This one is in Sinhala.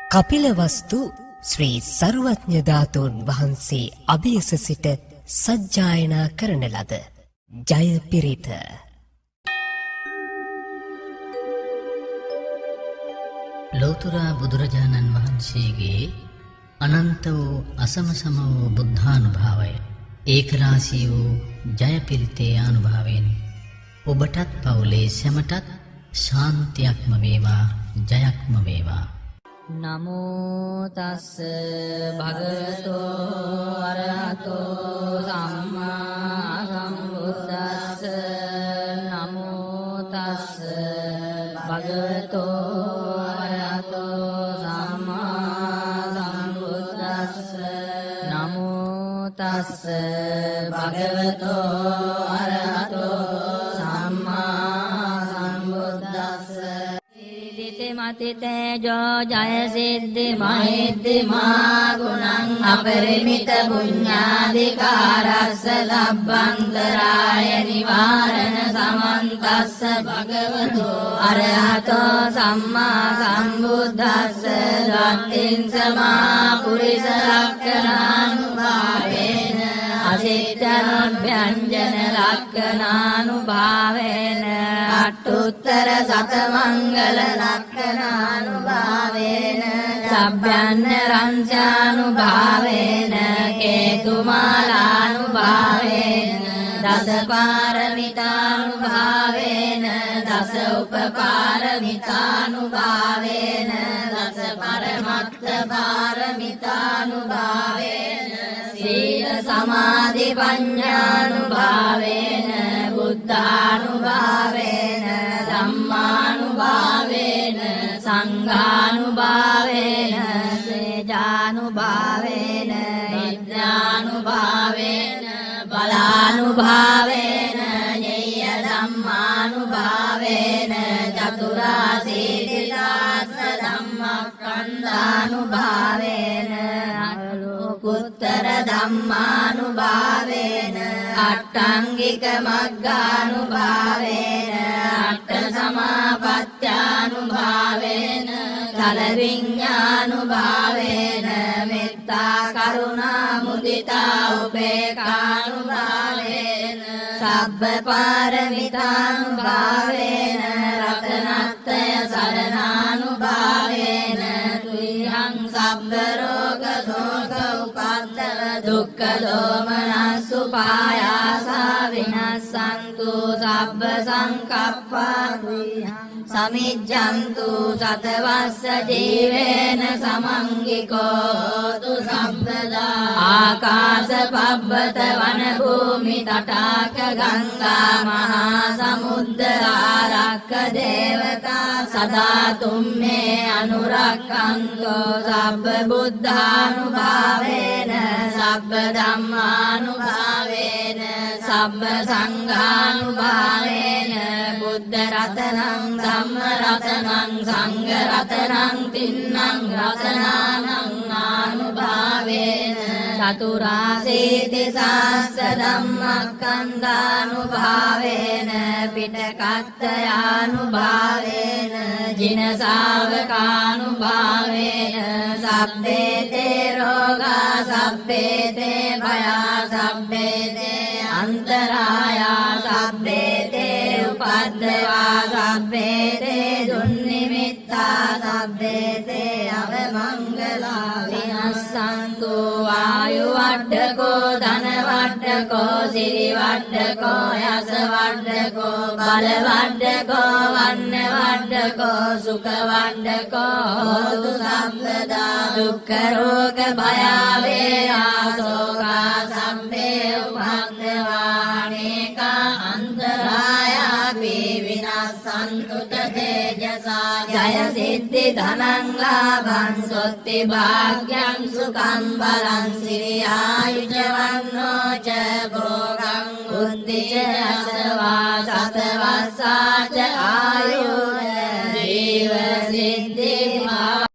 කපිලවස්තු ශ්‍රී සර්වඥ ධාතුන් වහන්සේ අභියස සිට සජ්ජායනා කරන ලද ජය පිරිත. ලෝතර බුදුරජාණන් වහන්සේගේ අනන්ත වූ අසමසම වූ බුද්ධානුභාවය ඒකරාශී වූ ජය පිරිතේ අනුභවයෙන් ඔබටත් පවුලේ සැමටත් ශාන්තියක්ම වේවා, ජයක්ම වේවා. නමෝ තස්ස භගවතෝ අරහතෝ සම්මා සම්බුද්දස්ස. නමෝ තස්ස භගවතෝ අරහතෝ සම්මා සම්බුද්දස්ස. නමෝ තස්ස භගවතෝ අරහතෝ සම්මා සම්බුද්දස්ස. මති තේජෝ ජය සිද්ධි මහිද්දි මා ගුණං අපරිමිත පුඤ්ඤාධිකාරස්ස ලබ්බන්තරාය නිවාරණ සමන්තස්ස භගවතෝ අරහතෝ සම්මා සම්බුද්දස්ස. රත්තිං සමා පුරිස ලක්ඛණානුභාවේන අසිට්ඨනොභ්‍යංජන ලක්ඛණානුභාවේන අට්ඨුත්තර සතමංගල ලක්ඛණානුභාවේන සබ්බන්න රංචානුභාවේන කේතුමාලානුභාවේන දසපාරමිතානුභාවේන දස උපපාරමිතානුභාවේන දස පරමත්ත පාරමිතානුභාවේන සීල සමාධි පඤ්ඤානුභාවේන බුද්ධානුභාවේන ධම්මානුභාවේන සංඝානුභාවේන තේජානුභාවේන විද්‍යානුභාවේන බලානුභාවේන ඤෙය්‍ය ධම්මානුභාවේන චතුරාසීතිදාස ධම්මස්කන්ධානුභාවේන අලෝකුත්තර ධම්මානුභාවේන අට්ඨංගික මග්ගානුභාවේන අට්ඨ සමාපත්ත්‍යානුභාවේන ඵල විඤ්ඤානුභාවේන මෙත්තා කරුණා මුදිතා උපේක්ඛානුභාවේන සබ්බ පාරමිතානුභාවේන රතනත්‍රය සරණානුභාවේන තුයං සබ්බ රෝග ශෝක උපද්දව දුක්ඛ දෝමනස්සුපායාසා විනස්සන්තු සබ්බ සංකප්පා තුයං සමිජ්ජන්තු සතවස්ස ජීවේන සමංගිකෝ තු සම්පදා ආකාශ පබ්බත වන භූමි තටාක ගංගා මහා සමුද්ද ආරක්ක දේවතා සදා තුම්මේ අනුරක්ඛන්තෝ සබ්බ බුද්ධානුභාවේන සබ්බ ධම්මානුභාවේන සබ්බ සංඝානුභාවේන බුද්ධ රතනං ධම්ම රතනං සංඝ රතනං තින්නං රතනානං ආනුභාවේන චතුරාසීති සාස්ස ධම්මස්කන්ධානුභාවේන පිටකත්තයානුභාවේන ජින ශාවකානුභාවේන සබ්බේ තේ රෝගා සබ්බේ තේ භයා සබ්බේ තේ අන්තරායා සබ්බේ තේ උපද්දවා සබ්බේ තේ දුන්නිමිත්තා සබ්බේ තේ අවමංගලා විනස්සන්තු වායු වඩකෝ ධන වඩකෝ සිරි වඩකෝ යස වඩකෝ බල වඩකෝ වන්න වඩකෝ සුඛ වඩකෝ හෝතු සම්පදා දුක්ඛ රෝග භය වේරා සෝකා සම්මේ උපද්දවානේකා අන්තරායාපි විනස්සන්තු තේජසා ජය සිද්ධි ධනං ලාභං සොත්ති භාග්‍යං සුඛං බලං සිරියායුජ වන්නෝ ච භෝගං බුද්ධි ච අසවා සතවස්සා ච ආයු